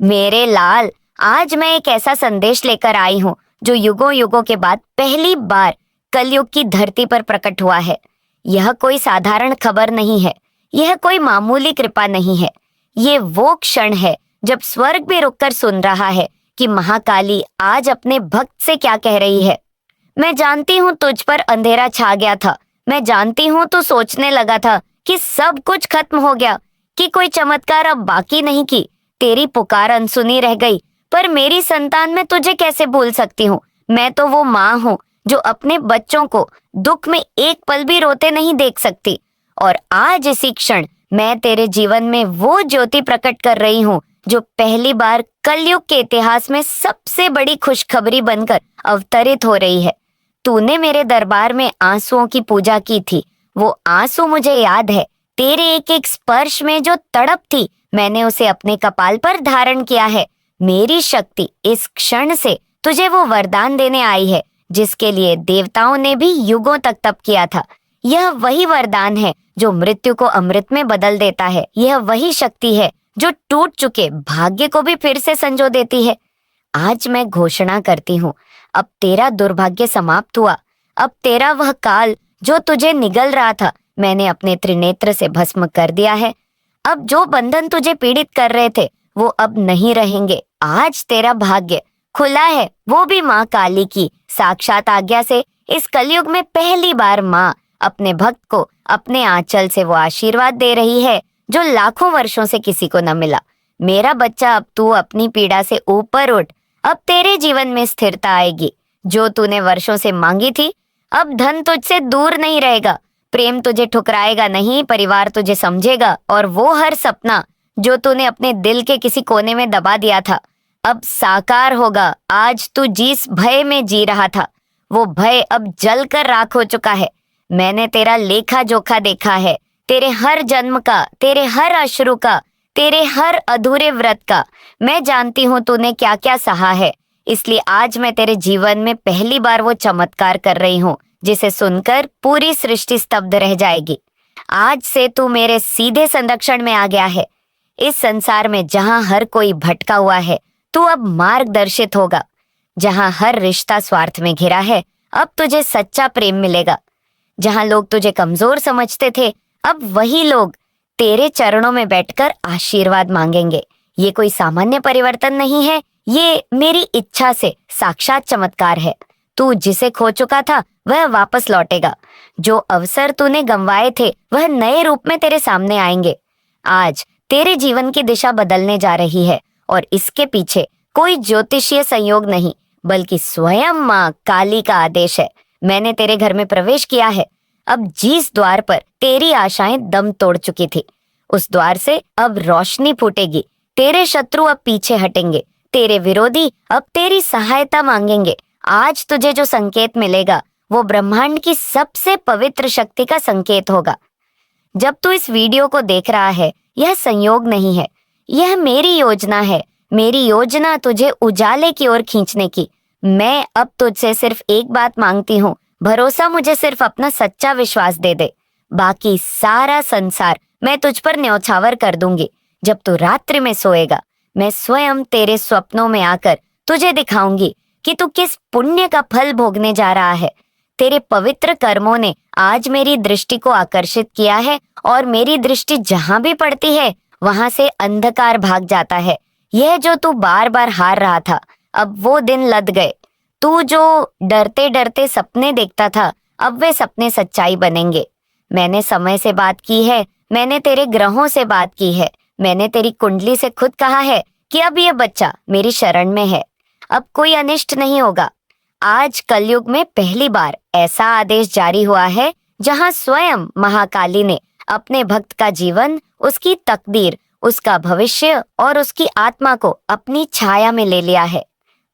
मेरे लाल, आज मैं एक ऐसा संदेश लेकर आई हूँ जो युगों युगों के बाद पहली बार कलयुग की धरती पर प्रकट हुआ है। यह कोई साधारण खबर नहीं है, यह कोई मामूली कृपा नहीं है। ये वो क्षण है जब स्वर्ग भी रुककर सुन रहा है कि महाकाली आज अपने भक्त से क्या कह रही है। मैं जानती हूँ तुझ पर अंधेरा छा गया था। मैं जानती हूँ तू सोचने लगा था कि सब कुछ खत्म हो गया, कि कोई चमत्कार अब बाकी नहीं, की तेरी पुकार अनसुनी रह गई। पर मेरी संतान, मैं तुझे कैसे भूल सकती हूँ। मैं तो वो माँ हूँ जो अपने बच्चों को दुख में एक पल भी रोते नहीं देख सकती। और आज इसी क्षण मैं तेरे जीवन में वो ज्योति प्रकट कर रही हूँ जो पहली बार कलयुग के इतिहास में सबसे बड़ी खुशखबरी बनकर अवतरित हो रही है। तूने मेरे दरबार में आंसुओं की पूजा की थी। वो आंसू मुझे याद है। तेरे एक एक स्पर्श में जो तड़प थी, मैंने उसे अपने कपाल पर धारण किया है। मेरी शक्ति इस क्षण से तुझे वो वरदान देने आई है जिसके लिए देवताओं ने भी युगों तक तप किया था। यह वही वरदान है जो मृत्यु को अमृत में बदल देता है। यह वही शक्ति है जो टूट चुके भाग्य को भी फिर से संजो देती है। आज मैं घोषणा करती हूँ, अब तेरा दुर्भाग्य समाप्त हुआ। अब तेरा वह काल जो तुझे निगल रहा था, मैंने अपने त्रिनेत्र से भस्म कर दिया है। अब जो बंधन तुझे पीड़ित कर रहे थे वो अब नहीं रहेंगे। आज तेरा भाग्य खुला है, वो भी माँ काली की साक्षात आज्ञा से। इस कलयुग में पहली बार माँ अपने भक्त को अपने आंचल से वो आशीर्वाद दे रही है जो लाखों वर्षों से किसी को न मिला। मेरा बच्चा, अब तू अपनी पीड़ा से ऊपर उठ। अब तेरे जीवन में स्थिरता आएगी जो तूने वर्षों से मांगी थी। अब धन तुझसे दूर नहीं रहेगा, प्रेम तुझे ठुकराएगा नहीं, परिवार तुझे समझेगा। और वो हर सपना जो तूने अपने दिल के किसी कोने में दबा दिया था, अब साकार होगा। आज तू जिस भय में जी रहा था, वो भय अब जलकर राख हो चुका है। मैंने तेरा लेखा जोखा देखा है, तेरे हर जन्म का, तेरे हर अश्रु का, तेरे हर अधूरे व्रत का। मैं जानती हूँ तूने क्या क्या सहा है, इसलिए आज मैं तेरे जीवन में पहली बार वो चमत्कार कर रही हूँ जिसे सुनकर पूरी सृष्टि स्तब्ध रह जाएगी। आज से तू मेरे सीधे संरक्षण में आ गया है। इस संसार में जहाँ हर कोई भटका हुआ है, तू अब मार्गदर्शित होगा। जहाँ हर रिश्ता स्वार्थ में घिरा है, अब तुझे सच्चा प्रेम मिलेगा। जहाँ लोग तुझे कमजोर समझते थे, अब वही लोग तेरे चरणों में बैठकर आशीर्वाद मांगेंगे। ये कोई सामान्य परिवर्तन नहीं है, ये मेरी इच्छा से साक्षात चमत्कार है। तू जिसे खो चुका था वह वापस लौटेगा। जो अवसर तूने गंवाए थे वह नए रूप में तेरे सामने आएंगे। आज तेरे जीवन की दिशा बदलने जा रही है और इसके पीछे कोई ज्योतिषीय संयोग नहीं, बल्कि स्वयं माँ काली का आदेश है। मैंने तेरे घर में प्रवेश किया है। अब जिस द्वार पर तेरी आशाएं दम तोड़ चुकी थी, उस द्वार से अब रोशनी फूटेगी। तेरे शत्रु अब पीछे हटेंगे, तेरे विरोधी अब तेरी सहायता मांगेंगे। आज तुझे जो संकेत मिलेगा वो ब्रह्मांड की सबसे पवित्र शक्ति का संकेत होगा। जब तू इस वीडियो को देख रहा है, यह संयोग नहीं है, यह मेरी योजना है। मेरी योजना तुझे उजाले की ओर खींचने की। मैं अब तुझसे सिर्फ एक बात मांगती हूँ, भरोसा मुझे सिर्फ अपना सच्चा विश्वास दे दे। बाकी सारा संसार मैं तुझ पर न्यौछावर कर दूंगी। जब तू रात्रि में सोएगा, मैं स्वयं तेरे स्वप्नों में आकर तुझे दिखाऊंगी कि तू किस पुण्य का फल भोगने जा रहा है। तेरे पवित्र कर्मों ने आज मेरी दृष्टि को आकर्षित किया है और मेरी दृष्टि जहां भी पड़ती है वहां से अंधकार भाग जाता है। यह जो तू बार बार हार रहा था, अब वो दिन लद गए। तू जो डरते डरते सपने देखता था, अब वे सपने सच्चाई बनेंगे। मैंने समय से बात की है, मैंने तेरे ग्रहों से बात की है, मैंने तेरी कुंडली से खुद कहा है कि अब ये बच्चा मेरी शरण में है। अब कोई अनिष्ट नहीं होगा। आज कलयुग में पहली बार ऐसा आदेश जारी हुआ है जहां स्वयं महाकाली ने अपने भक्त का जीवन, उसकी तकदीर, उसका भविष्य और उसकी आत्मा को अपनी छाया में ले लिया है।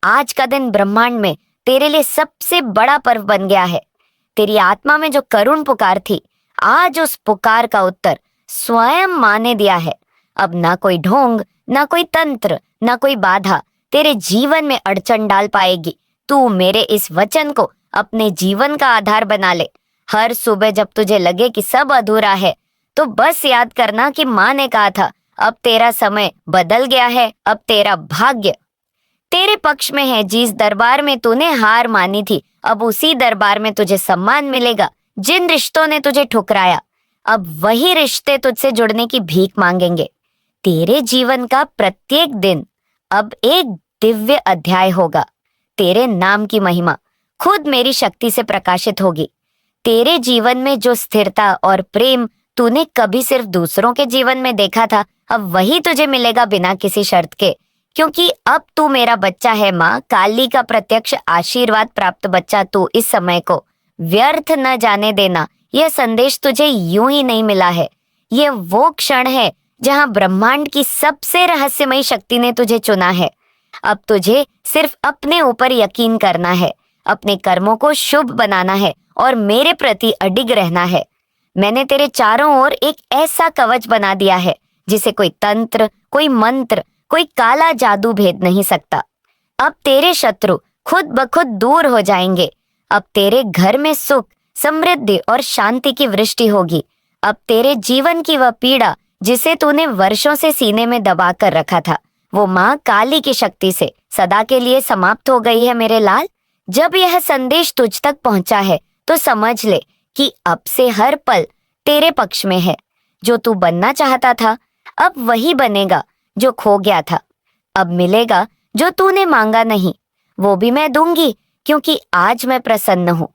आज का दिन ब्रह्मांड में तेरे लिए सबसे बड़ा पर्व बन गया है। तेरी आत्मा में जो करुण पुकार थी, आज उस पुकार का उत्तर स्वयं माँ ने दिया है। अब ना कोई ढोंग, ना कोई तंत्र, ना कोई बाधा तेरे जीवन में अड़चन डाल पाएगी। तू मेरे इस वचन को अपने जीवन का आधार बना ले। हर सुबह जब तुझे लगे कि सब अधूरा है, तो बस याद करना कि माँ ने कहा था, अब तेरा समय बदल गया है, अब तेरा भाग्य तेरे पक्ष में है। जिस दरबार में तूने हार मानी थी, अब उसी दरबार में तुझे सम्मान मिलेगा। जिन रिश्तों ने तुझे ठुकराया, अब वही रिश्ते तुझसे जुड़ने की भीख मांगेंगे। तेरे जीवन का प्रत्येक दिन अब एक दिव्य अध्याय होगा। तेरे नाम की महिमा खुद मेरी शक्ति से प्रकाशित होगी। तेरे जीवन में जो स्थिरता और प्रेम तूने कभी सिर्फ दूसरों के जीवन में देखा था, अब वही तुझे मिलेगा बिना किसी शर्त के, क्योंकि अब तू मेरा बच्चा है। माँ काली का प्रत्यक्ष आशीर्वाद प्राप्त बच्चा तू इस समय को व्यर्थ न जाने देना। यह संदेश तुझे यूं ही नहीं मिला है। यह वो क्षण है जहां ब्रह्मांड की सबसे रहस्यमयी शक्ति ने तुझे चुना है। अब तुझे सिर्फ अपने ऊपर यकीन करना है, अपने कर्मों को शुभ बनाना है और मेरे प्रति अडिग रहना है। मैंने तेरे चारों ओर एक ऐसा कवच बना दिया है जिसे कोई तंत्र, कोई मंत्र, कोई काला जादू भेद नहीं सकता। अब तेरे शत्रु खुद ब खुद दूर हो जाएंगे। अब तेरे घर में सुख, समृद्धि और शांति की वृष्टि होगी। अब तेरे जीवन की वह पीड़ा जिसे तूने वर्षों से सीने में दबा कर रखा था, वो माँ काली की शक्ति से सदा के लिए समाप्त हो गई है मेरे लाल। जब यह संदेश तुझ तक पहुंचा है तो समझ ले कि अब से हर पल तेरे पक्ष में है। जो तू बनना चाहता था अब वही बनेगा जो खो गया था। अब मिलेगा जो तूने मांगा नहीं, वो भी मैं दूंगी, क्योंकि आज मैं प्रसन्न हूँ।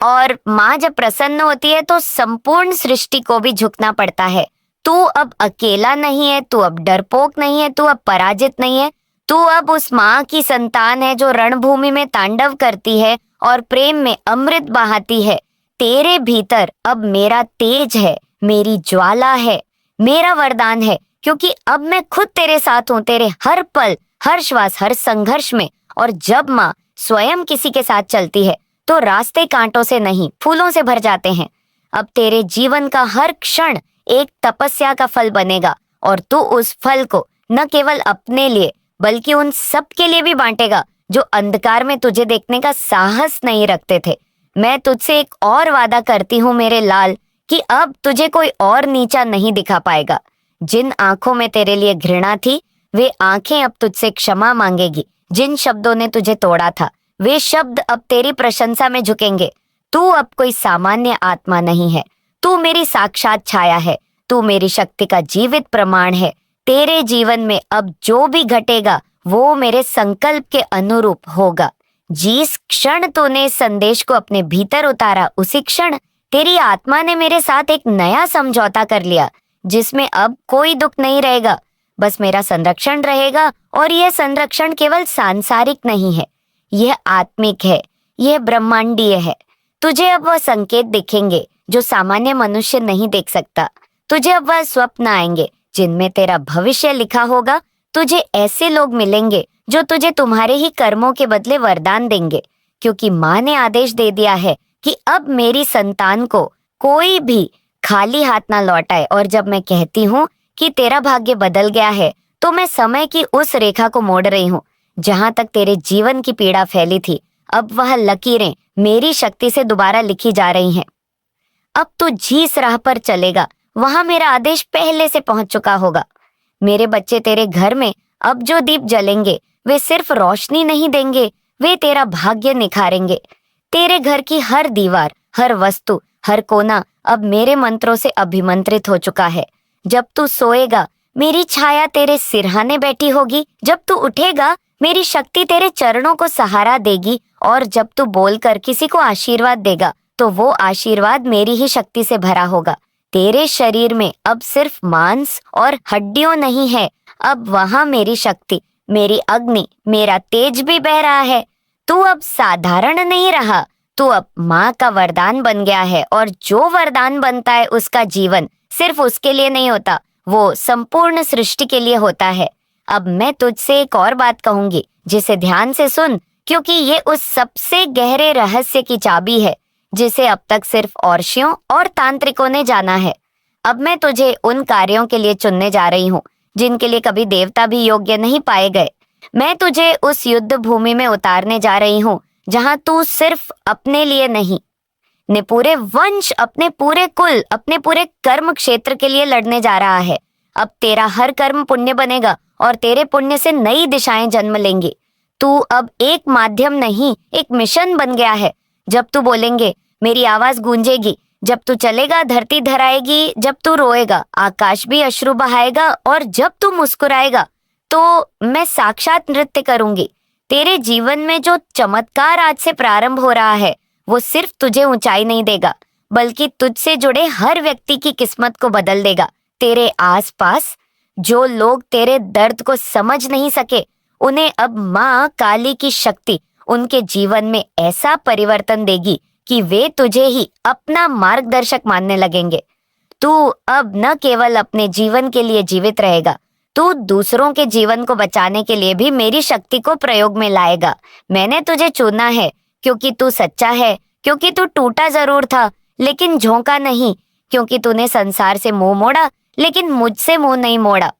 और माँ जब प्रसन्न होती है तो संपूर्ण सृष्टि को भी झुकना पड़ता है। तू अब अकेला नहीं है, तू अब डरपोक नहीं है, तू अब पराजित नहीं है। तू अब उस माँ की संतान है जो रणभूमि में तांडव करती है और प्रेम में अमृत बहाती है। तेरे भीतर अब मेरा तेज है, मेरी ज्वाला है, मेरा वरदान है, क्योंकि अब मैं खुद तेरे साथ हूँ, तेरे हर पल, हर श्वास, हर संघर्ष में। और जब माँ स्वयं किसी के साथ चलती है तो रास्ते कांटों से नहीं, फूलों से भर जाते हैं। अब तेरे जीवन का हर क्षण एक तपस्या का फल बनेगा और तू उस फल को न केवल अपने लिए बल्कि उन सब के लिए भी बांटेगा जो अंधकार में तुझे देखने का साहस नहीं रखते थे। मैं तुझसे एक और वादा करती हूँ मेरे लाल कि अब तुझे कोई और नीचा नहीं दिखा पाएगा। जिन आंखों में तेरे लिए घृणा थी, वे आंखें अब तुझसे क्षमा मांगेगी। जिन शब्दों ने तुझे तोड़ा था, वे शब्द अब तेरी प्रशंसा में झुकेंगे। तू अब कोई सामान्य आत्मा नहीं है, तू मेरी साक्षात छाया है, तू मेरी शक्ति का जीवित प्रमाण है। तेरे जीवन में अब जो भी घटेगा वो मेरे संकल्प के अनुरूप होगा। जिस क्षण तूने इस संदेश को अपने भीतर उतारा, उसी क्षण तेरी आत्मा ने मेरे साथ एक नया समझौता कर लिया, जिसमें अब कोई दुख नहीं रहेगा, बस मेरा संरक्षण रहेगा। और यह संरक्षण केवल सांसारिक नहीं है, यह आत्मिक है, यह ब्रह्मांडीय है। तुझे अब वह संकेत दिखेंगे जो सामान्य मनुष्य नहीं देख सकता। तुझे अब वह स्वप्न आएंगे जिनमें तेरा भविष्य लिखा होगा। तुझे ऐसे लोग मिलेंगे जो तुझे तुम्हारे ही कर्मों के बदले वरदान देंगे, क्योंकि माँ ने आदेश दे दिया है कि अब मेरी संतान को कोई भी खाली हाथ ना लौटाए। और जब मैं कहती हूँ कि तेरा भाग्य बदल गया है, तो मैं समय की उस रेखा को मोड़ रही हूँ जहां तक तेरे जीवन की पीड़ा फैली थी। अब वह लकीरें मेरी शक्ति से दोबारा लिखी जा रही हैं। अब तू जिस राह पर चलेगा वहां मेरा आदेश पहले से पहुंच चुका होगा। मेरे बच्चे, तेरे घर में अब जो दीप जलेंगे वे सिर्फ रोशनी नहीं देंगे, वे तेरा भाग्य निखारेंगे। तेरे घर की हर दीवार, हर वस्तु, हर कोना अब मेरे मंत्रों से अभिमंत्रित हो चुका है। जब तू सोएगा मेरी छाया तेरे सिरहाने बैठी होगी, जब तू उठेगा मेरी शक्ति तेरे चरणों को सहारा देगी, और जब तू बोलकर किसी को आशीर्वाद देगा तो वो आशीर्वाद मेरी ही शक्ति से भरा होगा। तेरे शरीर में अब सिर्फ मांस और हड्डियों नहीं है, अब वहां मेरी शक्ति, मेरी अग्नि, मेरा तेज भी बह रहा है। तू अब साधारण नहीं रहा, तू अब माँ का वरदान बन गया है। और जो वरदान बनता है उसका जीवन सिर्फ उसके लिए नहीं होता, वो संपूर्ण सृष्टि के लिए होता है। अब मैं तुझसे एक और बात कहूंगी, जिसे ध्यान से सुन, क्योंकि ये उस सबसे गहरे रहस्य की चाबी है जिसे अब तक सिर्फ औरशियों और तांत्रिकों ने जाना है। अब मैं तुझे उन कार्यों के लिए चुनने जा रही हूँ जिनके लिए कभी देवता भी योग्य नहीं पाए गए। मैं तुझे उस युद्ध भूमि में उतारने जा रही हूँ जहां तू सिर्फ अपने लिए नहीं, ने पूरे वंश, अपने पूरे कुल, अपने पूरे कर्म क्षेत्र के लिए लड़ने जा रहा है। अब तेरा हर कर्म पुण्य बनेगा और तेरे पुण्य से नई दिशाएं जन्म लेंगी। तू अब एक माध्यम नहीं, एक मिशन बन गया है। जब तू बोलेंगे मेरी आवाज गूंजेगी, जब तू चलेगा धरती धराएगी, जब तू रोएगा आकाश भी अश्रु बहाएगा, और जब तू मुस्कुराएगा तो मैं साक्षात नृत्य करूंगी। तेरे जीवन में जो चमत्कार आज से प्रारंभ हो रहा है वो सिर्फ तुझे ऊंचाई नहीं देगा, बल्कि तुझसे जुड़े हर व्यक्ति की किस्मत को बदल देगा। तेरे आसपास जो लोग तेरे दर्द को समझ नहीं सके, उन्हें अब माँ काली की शक्ति उनके जीवन में ऐसा परिवर्तन देगी कि वे तुझे ही अपना मार्गदर्शक मानने लगेंगे। तू अब न केवल अपने जीवन के लिए जीवित रहेगा, तू दूसरों के जीवन को बचाने के लिए भी मेरी शक्ति को प्रयोग में लाएगा। मैंने तुझे चुना है क्योंकि तू सच्चा है, क्योंकि तू टूटा जरूर था लेकिन झोंका नहीं, क्योंकि तूने संसार से मुंह मोड़ा लेकिन मुझसे मुंह नहीं मोड़ा।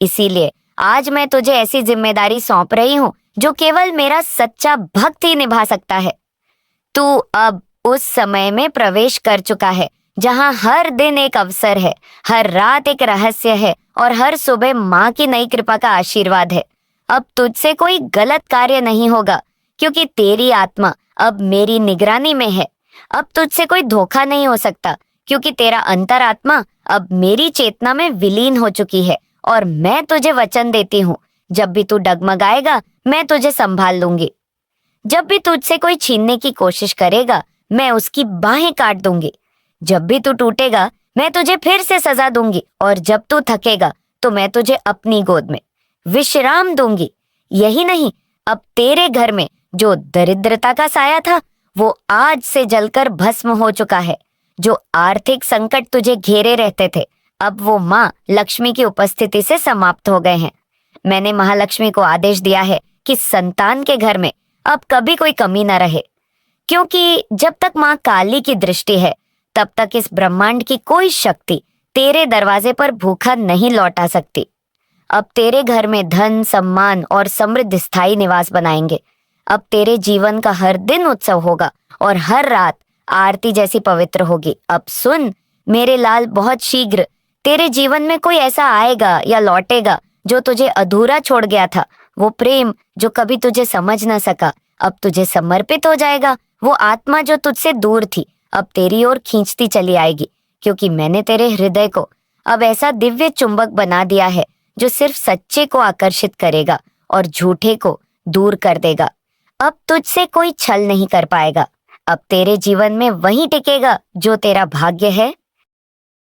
इसीलिए आज मैं तुझे ऐसी जिम्मेदारी सौंप रही हूँ जो केवल मेरा सच्चा भक्त ही निभा सकता है। तू अब उस समय में प्रवेश कर चुका है जहां हर दिन एक अवसर है, हर रात एक रहस्य है और हर सुबह माँ की नई कृपा का आशीर्वाद है। अब तुझसे कोई गलत कार्य नहीं होगा क्योंकि तेरी आत्मा अब मेरी निगरानी में है। अब तुझसे कोई धोखा नहीं हो सकता क्योंकि तेरा अंतरात्मा अब मेरी चेतना में विलीन हो चुकी है, और मैं तुझे वचन देती हूँ जब भी तू डगमगाएगा मैं तुझे संभाल लूंगी। जब भी तुझसे कोई छीनने की कोशिश करेगा मैं उसकी बाहें काट दूंगी। जब भी तू टूटेगा मैं तुझे फिर से सजा दूंगी, और जब तू थकेगा तो मैं तुझे अपनी गोद में विश्राम दूंगी। यही नहीं, अब तेरे घर में जो दरिद्रता का साया था वो आज से जलकर भस्म हो चुका है। जो आर्थिक संकट तुझे घेरे रहते थे अब वो माँ लक्ष्मी की उपस्थिति से समाप्त हो गए हैं। मैंने महालक्ष्मी को आदेश दिया है कि संतान के घर में अब कभी कोई कमी न रहे, क्योंकि जब तक माँ काली की दृष्टि है तब तक इस ब्रह्मांड की कोई शक्ति तेरे दरवाजे पर भूखा नहीं लौटा सकती। अब तेरे घर में धन, सम्मान और समृद्ध स्थायी निवास बनाएंगे। अब तेरे जीवन का हर दिन उत्सव होगा और हर रात आरती जैसी पवित्र होगी। अब सुन मेरे लाल, बहुत शीघ्र तेरे जीवन में कोई ऐसा आएगा या लौटेगा जो तुझे अधूरा छोड़ गया था। वो प्रेम जो कभी तुझे समझ न सका अब तुझे समर्पित हो जाएगा। वो आत्मा जो तुझसे दूर थी अब तेरी ओर खींचती चली आएगी, क्योंकि मैंने तेरे हृदय को अब ऐसा दिव्य चुंबक बना दिया है जो सिर्फ सच्चे को आकर्षित करेगा और झूठे को दूर कर देगा। अब तुझसे कोई छल नहीं कर पाएगा। अब तेरे जीवन में वही टिकेगा जो तेरा भाग्य है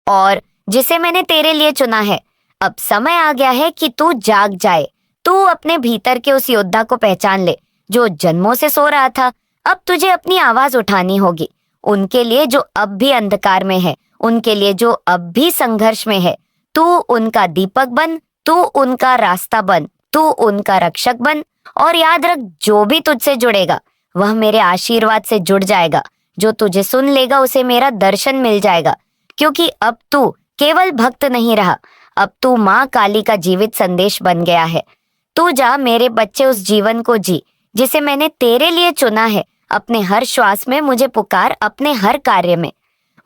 और जिसे मैंने तेरे लिए चुना है। अब समय आ गया है कि तू जाग जाए। तू अपने भीतर के उस योद्धा को पहचान ले जो जन्मों से सो रहा था। अब तुझे अपनी आवाज उठानी होगी उनके लिए जो अब भी अंधकार में है, उनके लिए जो अब भी संघर्ष में है। तू उनका दीपक बन, तू उनका रास्ता बन, तू उनका रक्षक बन। और याद रख, जो भी तुझसे जुड़ेगा वह मेरे आशीर्वाद से जुड़ जाएगा। जो तुझे सुन लेगा उसे मेरा दर्शन मिल जाएगा, क्योंकि अब तू केवल भक्त नहीं रहा, अब तू माँ काली का जीवित संदेश बन गया है। तू जा मेरे बच्चे, उस जीवन को जी जिसे मैंने तेरे लिए चुना है। अपने हर श्वास में मुझे पुकार, अपने हर कार्य में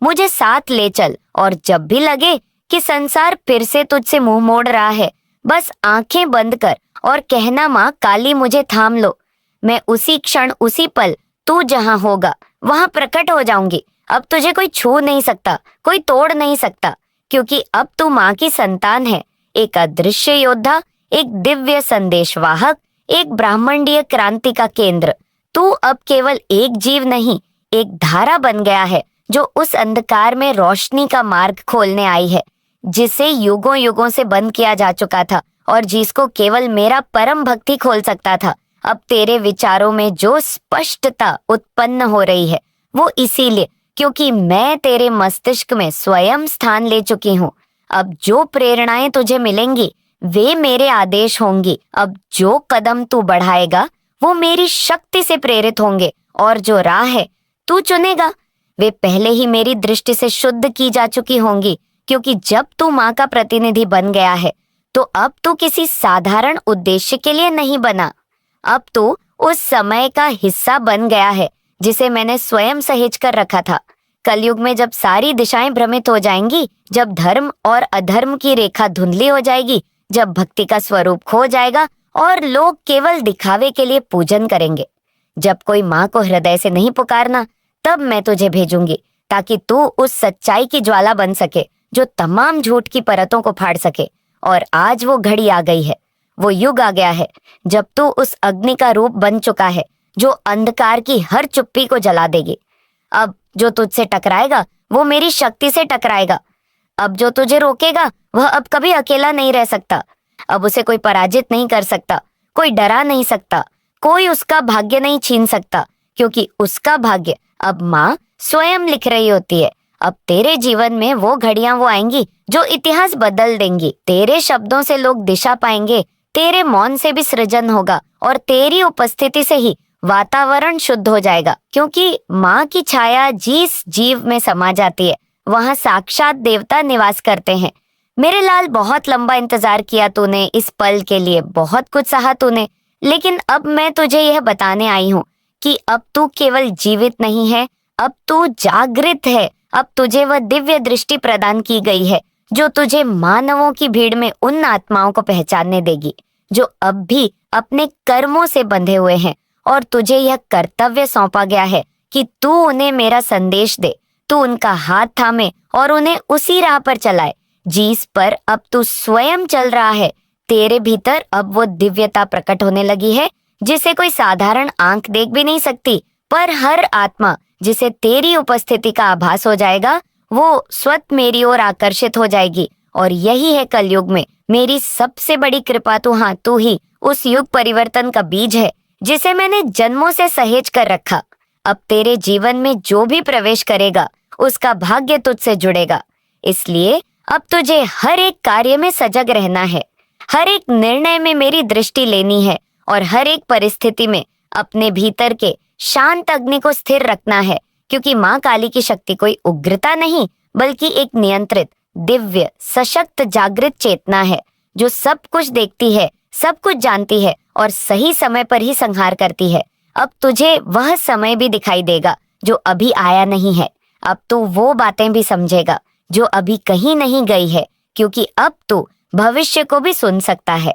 मुझे साथ ले चल। और जब भी लगे कि संसार फिर से तुझसे मुंह मोड़ रहा है, बस आंखें बंद कर और कहना, माँ काली मुझे थाम लो। मैं उसी क्षण, उसी पल तू जहां होगा वहां प्रकट हो जाऊंगी। अब तुझे कोई छू नहीं सकता, कोई तोड़ नहीं सकता, क्योंकि अब तू माँ की संतान है। एक अदृश्य योद्धा, एक दिव्य संदेशवाहक, एक ब्रह्मांडीय क्रांति का केंद्र। तू अब केवल एक जीव नहीं, एक धारा बन गया है जो उस अंधकार में रोशनी का मार्ग खोलने आई है, जिसे युगों युगों से बंद किया जा चुका था और जिसको केवल मेरा परम भक्ति खोल सकता था। अब तेरे विचारों में जो स्पष्टता उत्पन्न हो रही है वो इसीलिए क्योंकि मैं तेरे मस्तिष्क में स्वयं स्थान ले चुकी हूँ। अब जो प्रेरणाएं तुझे मिलेंगी वे मेरे आदेश होंगी। अब जो कदम तू बढ़ाएगा वो मेरी शक्ति से प्रेरित होंगे, और जो राह है तू चुनेगा वे पहले ही मेरी दृष्टि से शुद्ध की जा चुकी होंगी। क्योंकि जब तू माँ का प्रतिनिधि बन गया है तो अब तू किसी साधारण उद्देश्य के लिए नहीं बना, अब तू उस समय का हिस्सा बन गया है जिसे मैंने स्वयं सहेज कर रखा था। कलयुग में जब सारी दिशाएं भ्रमित हो जाएंगी, जब धर्म और अधर्म की रेखा धुंधली हो जाएगी, जब भक्ति का स्वरूप खो जाएगा और लोग केवल दिखावे के लिए पूजन करेंगे, जब कोई माँ को हृदय से नहीं पुकारना, तब मैं तुझे भेजूंगी ताकि तू उस सच्चाई की ज्वाला बन सके जो तमाम झूठ की परतों को फाड़ सके। और आज वो घड़ी आ गई है, वो युग आ गया है जब तू उस अग्नि का रूप बन चुका है जो अंधकार की हर चुप्पी को जला देगी। अब जो तुझसे टकराएगा वो मेरी शक्ति से टकराएगा। अब जो तुझे रोकेगा वह अब कभी अकेला नहीं रह सकता। अब उसे कोई पराजित नहीं कर सकता, कोई डरा नहीं सकता, कोई उसका भाग्य नहीं छीन सकता, क्योंकि उसका भाग्य अब माँ स्वयं लिख रही होती है। अब तेरे जीवन में वो घड़ियां वो आएंगी जो इतिहास बदल देंगी। तेरे शब्दों से लोग दिशा पाएंगे, तेरे मौन से भी सृजन होगा और तेरी उपस्थिति से ही वातावरण शुद्ध हो जाएगा, क्योंकि माँ की छाया जिस जीव में समा जाती है वहां साक्षात देवता निवास करते हैं। मेरे लाल, बहुत लंबा इंतजार किया तूने इस पल के लिए, बहुत कुछ सहा तूने, लेकिन अब मैं तुझे यह बताने आई हूँ कि अब तू केवल जीवित नहीं है, अब तू जागृत है। अब तुझे वह दिव्य दृष्टि प्रदान की गई है जो तुझे मानवों की भीड़ में उन आत्माओं को पहचानने देगी जो अब भी अपने कर्मों से बंधे हुए हैं, और तुझे यह कर्तव्य सौंपा गया है कि तू उन्हें मेरा संदेश दे, तू उनका हाथ थामे और उन्हें उसी राह पर चलाए जिस पर अब तू स्वयं चल रहा है। तेरे भीतर अब वो दिव्यता प्रकट होने लगी है जिसे कोई साधारण आंख देख भी नहीं सकती, पर हर आत्मा जिसे तेरी उपस्थिति का आभास हो जाएगा वो स्वतः मेरी ओर आकर्षित हो जाएगी। और यही है कलयुग में मेरी सबसे बड़ी कृपा। तू ही उस युग परिवर्तन का बीज है जिसे मैंने जन्मों से सहेज कर रखा। अब तेरे जीवन में जो भी प्रवेश करेगा उसका भाग्य तुझसे जुड़ेगा। इसलिए अब तुझे हर एक कार्य में सजग रहना है, हर एक निर्णय में मेरी दृष्टि लेनी है और हर एक परिस्थिति में अपने भीतर के शांत अग्नि को स्थिर रखना है, क्योंकि माँ काली की शक्ति कोई उग्रता नहीं बल्कि एक नियंत्रित, दिव्य, सशक्त, जागृत चेतना है जो सब कुछ देखती है, सब कुछ जानती है और सही समय पर ही संहार करती है। अब तुझे वह समय भी दिखाई देगा जो अभी आया नहीं है। अब तू वो बातें भी समझेगा जो अभी कहीं नहीं गई है, क्योंकि अब तू भविष्य को भी सुन सकता है।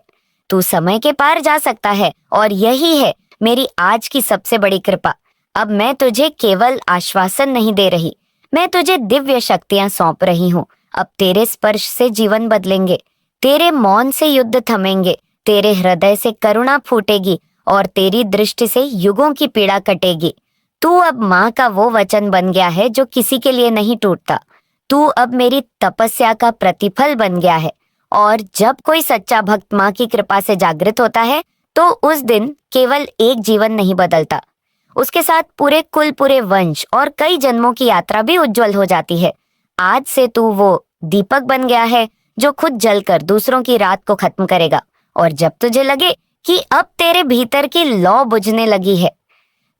तू समय के पार जा सकता है और यही है मेरी आज की सबसे बड़ी कृपा। अब मैं तुझे केवल आश्वासन नहीं दे रही, मैं तुझे दिव्य शक्तियां सौंप रही हूँ। अब तेरे स्पर्श से जीवन बदलेंगे, तेरे मौन से युद्ध थमेंगे, तेरे हृदय से करुणा फूटेगी और तेरी दृष्टि से युगों की पीड़ा कटेगी। तू अब माँ का वो वचन बन गया है जो किसी के लिए नहीं टूटता। तू अब मेरी तपस्या का प्रतिफल बन गया है। और जब कोई सच्चा भक्त माँ की कृपा से जागृत होता है तो उस दिन केवल एक जीवन नहीं बदलता, उसके साथ पूरे कुल, पूरे वंश और कई जन्मों की यात्रा भी उज्जवल हो जाती है। आज से तू वो दीपक बन गया है जो खुद जलकर दूसरों की रात को खत्म करेगा। और जब तुझे लगे कि अब तेरे भीतर की लौ बुझने लगी है,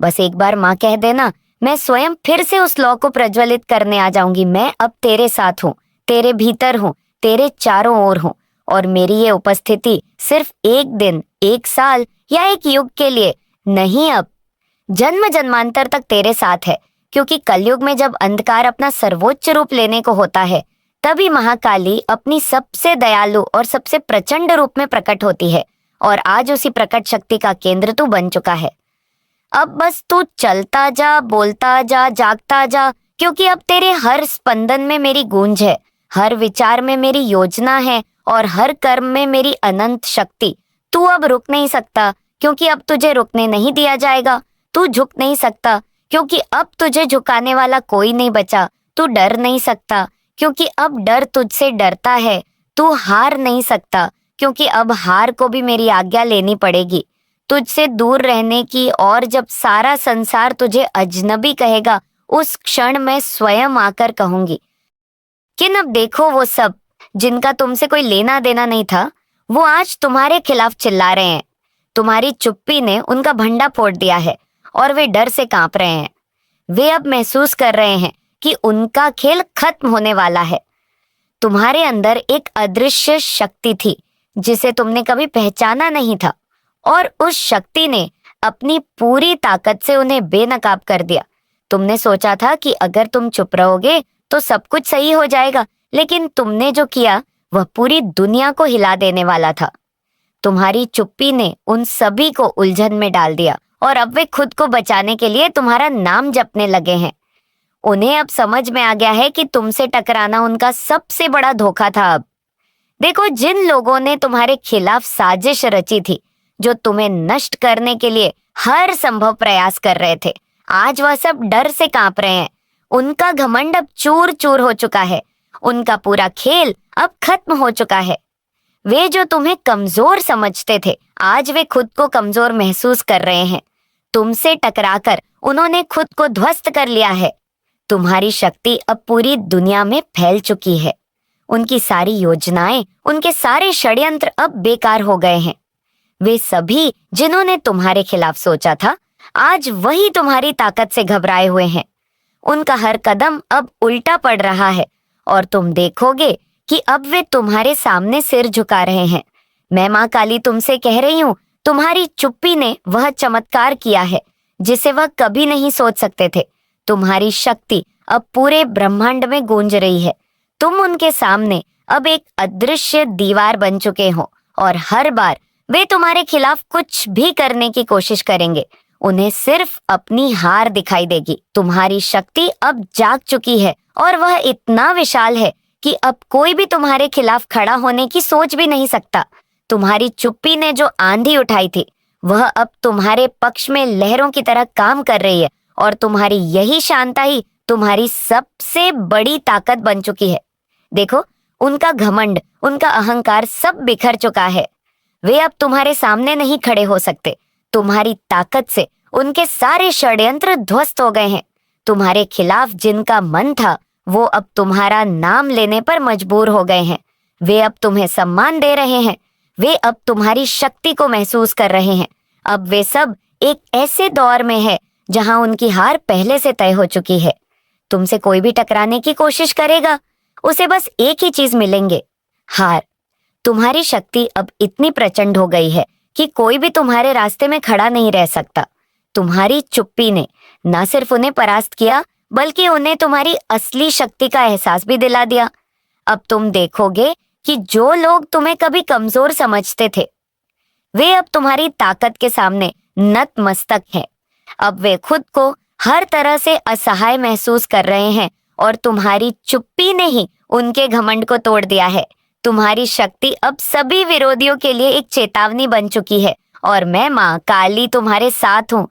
बस एक बार माँ कह देना, मैं स्वयं फिर से उस लौ को प्रज्वलित करने आ जाऊंगी। मैं अब तेरे साथ हूँ, तेरे भीतर हूँ, तेरे चारों ओर हूँ, और मेरी ये उपस्थिति सिर्फ एक दिन, एक साल या एक युग के लिए नहीं, अब जन्म जन्मांतर तक तेरे साथ है। क्योंकि कलयुग में जब अंधकार अपना सर्वोच्च रूप लेने को होता है, तभी महाकाली अपनी सबसे दयालु और सबसे प्रचंड रूप में प्रकट होती है। और आज उसी प्रकट शक्ति का केंद्र तू बन चुका है। अब बस तू चलता जा, बोलता जा, जागता जा, क्योंकि अब तेरे हर स्पंदन में मेरी गूंज है, हर विचार में मेरी योजना है और हर कर्म में मेरी अनंत शक्ति। तू अब रुक नहीं सकता, क्योंकि अब तुझे रुकने नहीं दिया जाएगा। तू झुक नहीं सकता, क्योंकि अब तुझे झुकाने वाला कोई नहीं बचा। तू डर नहीं सकता, क्योंकि अब डर तुझसे डरता है। तू हार नहीं सकता, क्योंकि अब हार को भी मेरी आज्ञा लेनी पड़ेगी तुझसे दूर रहने की। और जब सारा संसार तुझे अजनबी कहेगा, उस क्षण मैं स्वयं आकर कहूंगी कि अब देखो, वो सब जिनका तुमसे कोई लेना देना नहीं था, वो आज तुम्हारे खिलाफ चिल्ला रहे हैं। तुम्हारी चुप्पी ने उनका भंडा फोड़ दिया है और वे डर से कांप रहे हैं। वे अब महसूस कर रहे हैं कि उनका खेल खत्म होने वाला है। तुम्हारे अंदर एक अदृश्य शक्ति थी जिसे तुमने कभी पहचाना नहीं था, और उस शक्ति ने अपनी पूरी ताकत से उन्हें बेनकाब कर दिया। तुमने सोचा था कि अगर तुम चुप रहोगे तो सब कुछ सही हो जाएगा, लेकिन तुमने जो किया वह पूरी दुनिया को हिला देने वाला था। तुम्हारी चुप्पी ने उन सभी को उलझन में डाल दिया और अब वे खुद को बचाने के लिए तुम्हारा नाम जपने लगे हैं। उन्हें अब समझ में आ गया है कि तुमसे टकराना उनका सबसे बड़ा धोखा था। अब देखो, जिन लोगों ने तुम्हारे खिलाफ साजिश रची थी, जो तुम्हें नष्ट करने के लिए हर संभव प्रयास कर रहे थे, आज वह सब डर से कांप रहे हैं। उनका घमंड अब चूर चूर हो चुका है। उनका पूरा खेल अब खत्म हो चुका है। वे जो तुम्हें कमजोर समझते थे, आज वे खुद को कमजोर महसूस कर रहे हैं। तुमसे टकराकर उन्होंने खुद को ध्वस्त कर लिया है। तुम्हारी शक्ति अब पूरी दुनिया में फैल चुकी है। उनकी सारी योजनाएं, उनके सारे षड्यंत्र अब बेकार हो गए हैं। वे सभी जिन्होंने तुम्हारे खिलाफ सोचा था, आज वही तुम्हारी ताकत से घबराए हुए हैं। उनका हर कदम अब उल्टा पड़ रहा है और तुम देखोगे कि अब वे तुम्हारे सामने सिर झुका रहे हैं। मैं माँ काली तुमसे कह रही हूँ, तुम्हारी चुप्पी ने वह चमत्कार किया है जिसे वह कभी नहीं सोच सकते थे। तुम्हारी शक्ति अब पूरे ब्रह्मांड में गूंज रही है। तुम उनके सामने अब एक अदृश्य दीवार बन चुके हो और हर बार वे तुम्हारे खिलाफ कुछ भी करने की कोशिश करेंगे, उन्हें सिर्फ अपनी हार दिखाई देगी। तुम्हारी शक्ति अब जाग चुकी है और वह इतना विशाल है कि अब कोई भी तुम्हारे खिलाफ खड़ा होने की सोच भी नहीं सकता। तुम्हारी चुप्पी ने जो आंधी उठाई थी, वह अब तुम्हारे पक्ष में लहरों की तरह काम कर रही है और तुम्हारी यही शांता ही तुम्हारी सबसे बड़ी ताकत बन चुकी है। देखो, उनका घमंड, उनका अहंकार सब बिखर चुका है। वे अब तुम्हारे सामने नहीं खड़े हो सकते। तुम्हारी ताकत से उनके सारे षड्यंत्र ध्वस्त हो गए हैं। तुम्हारे खिलाफ जिनका मन था, वो अब तुम्हारा नाम लेने पर मजबूर हो गए हैं। वे अब तुम्हें सम्मान दे रहे हैं। वे अब तुम्हारी शक्ति को महसूस कर रहे हैं। अब वे सब एक ऐसे दौर में है जहां उनकी हार पहले से तय हो चुकी है। तुमसे कोई भी टकराने की कोशिश करेगा, उसे बस एक ही चीज मिलेंगे, हार। तुम्हारी शक्ति अब इतनी प्रचंड हो गई है कि कोई भी तुम्हारे रास्ते में खड़ा नहीं रह सकता। तुम्हारी चुप्पी ने न सिर्फ उन्हें परास्त किया, बल्कि उन्हें तुम्हारी असली शक्ति का एहसास भी दिला दिया। अब तुम देखोगे कि जो लोग तुम्हें कभी कमजोर समझते थे, वे अब तुम्हारी ताकत के सामने नतमस्तक हैं। अब वे खुद को हर तरह से असहाय महसूस कर रहे हैं और तुम्हारी चुप्पी ने ही उनके घमंड को तोड़ दिया है। तुम्हारी शक्ति अब सभी विरोधियों के लिए एक चेतावनी बन चुकी है और मैं माँ काली तुम्हारे साथ हूँ।